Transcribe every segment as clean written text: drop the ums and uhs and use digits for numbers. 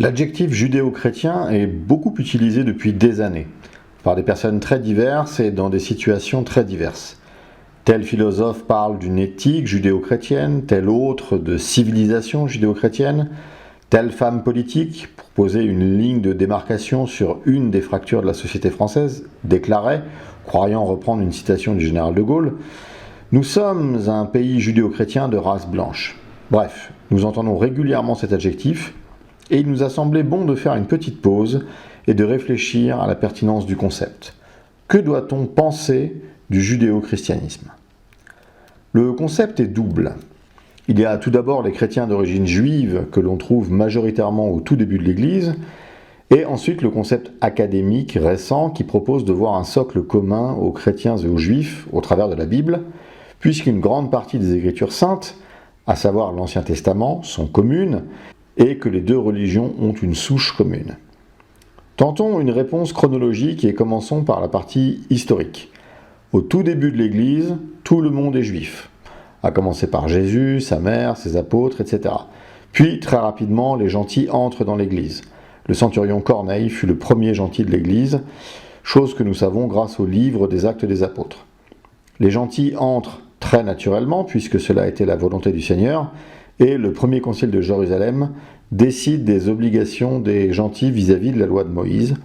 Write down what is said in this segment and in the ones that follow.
L'adjectif judéo-chrétien est beaucoup utilisé depuis des années, par des personnes très diverses et dans des situations très diverses. Tel philosophe parle d'une éthique judéo-chrétienne, tel autre de civilisation judéo-chrétienne, telle femme politique, pour poser une ligne de démarcation sur une des fractures de la société française, déclarait, croyant reprendre une citation du général de Gaulle, « Nous sommes un pays judéo-chrétien de race blanche ». Bref, nous entendons régulièrement cet adjectif, et il nous a semblé bon de faire une petite pause et de réfléchir à la pertinence du concept. Que doit-on penser du judéo-christianisme ? Le concept est double. Il y a tout d'abord les chrétiens d'origine juive que l'on trouve majoritairement au tout début de l'Église, et ensuite le concept académique récent qui propose de voir un socle commun aux chrétiens et aux juifs au travers de la Bible, puisqu'une grande partie des Écritures saintes, à savoir l'Ancien Testament, sont communes, et que les deux religions ont une souche commune. Tentons une réponse chronologique et commençons par la partie historique. Au tout début de l'Église, tout le monde est juif, à commencer par Jésus, sa mère, ses apôtres, etc. Puis, très rapidement, les gentils entrent dans l'Église. Le centurion Corneille fut le premier gentil de l'Église, chose que nous savons grâce au livre des Actes des Apôtres. Les gentils entrent très naturellement, puisque cela a été la volonté du Seigneur, et le premier concile de Jérusalem décide des obligations des gentils vis-à-vis de la loi de Moïse.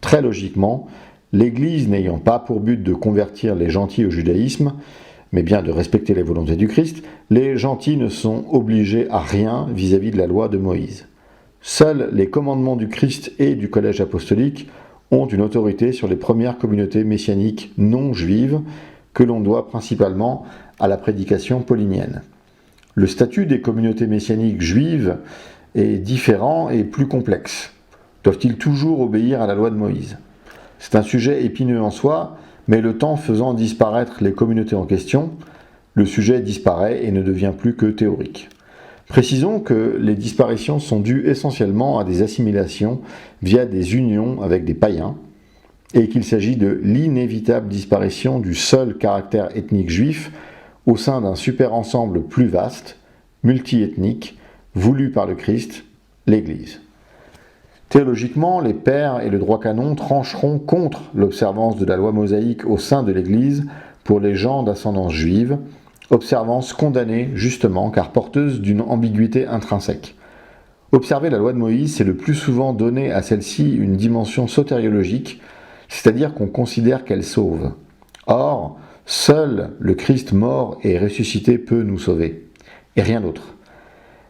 Très logiquement, l'Église n'ayant pas pour but de convertir les gentils au judaïsme, mais bien de respecter les volontés du Christ, les gentils ne sont obligés à rien vis-à-vis de la loi de Moïse. Seuls les commandements du Christ et du collège apostolique ont une autorité sur les premières communautés messianiques non juives que l'on doit principalement à la prédication paulinienne. Le statut des communautés messianiques juives est différent et plus complexe. Doivent-ils toujours obéir à la loi de Moïse ? C'est un sujet épineux en soi, mais le temps faisant disparaître les communautés en question, le sujet disparaît et ne devient plus que théorique. Précisons que les disparitions sont dues essentiellement à des assimilations via des unions avec des païens, et qu'il s'agit de l'inévitable disparition du seul caractère ethnique juif au sein d'un super-ensemble plus vaste, multiethnique, voulu par le Christ, l'Église. Théologiquement, les pères et le droit canon trancheront contre l'observance de la loi mosaïque au sein de l'Église pour les gens d'ascendance juive, observance condamnée justement car porteuse d'une ambiguïté intrinsèque. Observer la loi de Moïse, c'est le plus souvent donner à celle-ci une dimension sotériologique, c'est-à-dire qu'on considère qu'elle sauve. Or, seul le Christ mort et ressuscité peut nous sauver, et rien d'autre.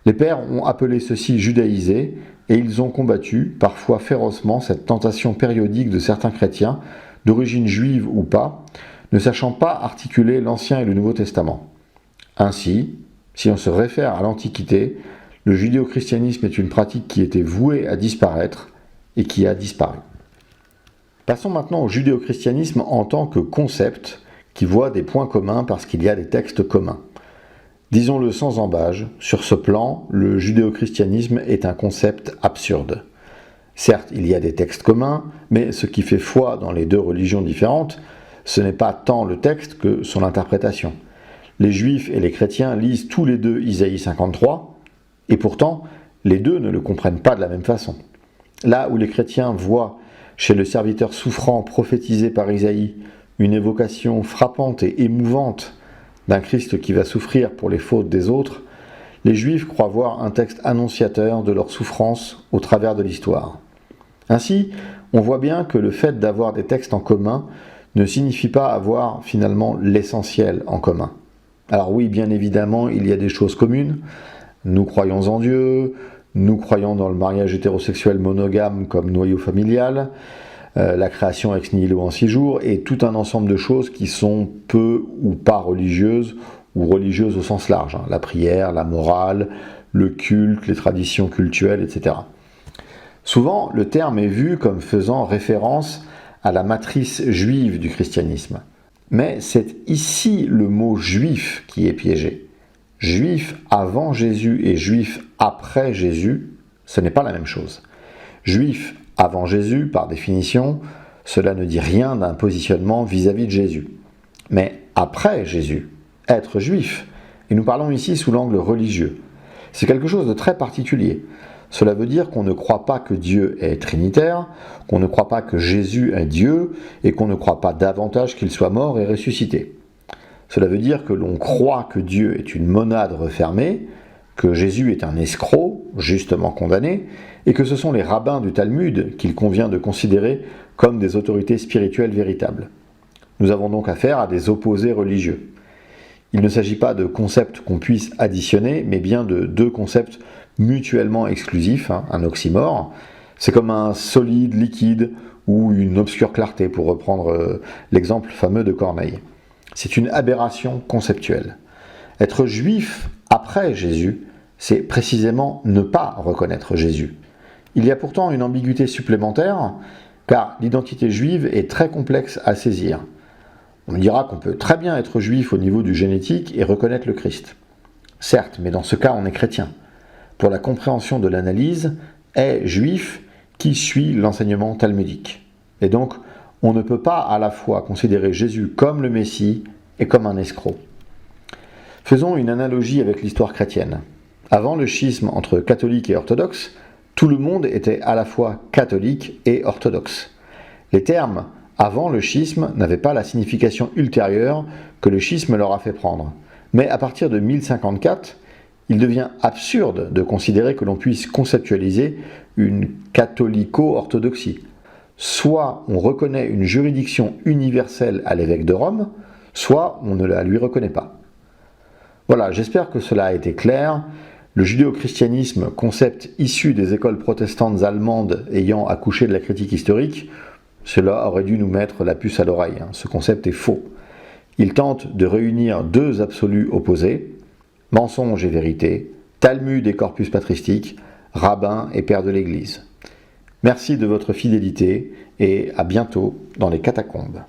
Les pères ont appelé ceci judaïser, et ils ont combattu, parfois férocement, cette tentation périodique de certains chrétiens, d'origine juive ou pas, ne sachant pas articuler l'Ancien et le Nouveau Testament. Ainsi, si on se réfère à l'Antiquité, le judéo-christianisme est une pratique qui était vouée à disparaître et qui a disparu. Passons maintenant au judéo-christianisme en tant que concept, qui voit des points communs parce qu'il y a des textes communs. Disons-le sans embâge, sur ce plan, le judéo-christianisme est un concept absurde. Certes, il y a des textes communs, mais ce qui fait foi dans les deux religions différentes, ce n'est pas tant le texte que son interprétation. Les juifs et les chrétiens lisent tous les deux Isaïe 53, et pourtant, les deux ne le comprennent pas de la même façon. Là où les chrétiens voient chez le serviteur souffrant prophétisé par Isaïe une évocation frappante et émouvante d'un Christ qui va souffrir pour les fautes des autres, les Juifs croient voir un texte annonciateur de leur souffrance au travers de l'histoire. Ainsi, on voit bien que le fait d'avoir des textes en commun ne signifie pas avoir finalement l'essentiel en commun. Alors oui, bien évidemment, il y a des choses communes. Nous croyons en Dieu, nous croyons dans le mariage hétérosexuel monogame comme noyau familial, la création ex nihilo en 6 jours, et tout un ensemble de choses qui sont peu ou pas religieuses, ou religieuses au sens large, la prière, la morale, le culte, les traditions cultuelles, etc. Souvent, le terme est vu comme faisant référence à la matrice juive du christianisme. Mais c'est ici le mot juif qui est piégé. Juif avant Jésus et juif après Jésus, ce n'est pas la même chose. Juif avant Jésus, par définition, cela ne dit rien d'un positionnement vis-à-vis de Jésus. Mais après Jésus, être juif, et nous parlons ici sous l'angle religieux, c'est quelque chose de très particulier. Cela veut dire qu'on ne croit pas que Dieu est trinitaire, qu'on ne croit pas que Jésus est Dieu, et qu'on ne croit pas davantage qu'il soit mort et ressuscité. Cela veut dire que l'on croit que Dieu est une monade refermée, que Jésus est un escroc, justement condamné, et que ce sont les rabbins du Talmud qu'il convient de considérer comme des autorités spirituelles véritables. Nous avons donc affaire à des opposés religieux. Il ne s'agit pas de concepts qu'on puisse additionner, mais bien de deux concepts mutuellement exclusifs, un oxymore. C'est comme un solide liquide ou une obscure clarté, pour reprendre l'exemple fameux de Corneille. C'est une aberration conceptuelle. Être juif après Jésus, c'est précisément ne pas reconnaître Jésus. Il y a pourtant une ambiguïté supplémentaire, car l'identité juive est très complexe à saisir. On me dira qu'on peut très bien être juif au niveau du génétique et reconnaître le Christ. Certes, mais dans ce cas, on est chrétien. Pour la compréhension de l'analyse, est juif qui suit l'enseignement talmudique. Et donc, on ne peut pas à la fois considérer Jésus comme le Messie et comme un escroc. Faisons une analogie avec l'histoire chrétienne. Avant le schisme entre catholiques et orthodoxes, tout le monde était à la fois catholique et orthodoxe. Les termes avant le schisme n'avaient pas la signification ultérieure que le schisme leur a fait prendre. Mais à partir de 1054, il devient absurde de considérer que l'on puisse conceptualiser une catholico-orthodoxie. Soit on reconnaît une juridiction universelle à l'évêque de Rome, soit on ne la lui reconnaît pas. Voilà, j'espère que cela a été clair. Le judéo-christianisme, concept issu des écoles protestantes allemandes ayant accouché de la critique historique, cela aurait dû nous mettre la puce à l'oreille. Ce concept est faux. Il tente de réunir deux absolus opposés, mensonge et vérité, Talmud et corpus patristique, rabbin et père de l'Église. Merci de votre fidélité et à bientôt dans les catacombes.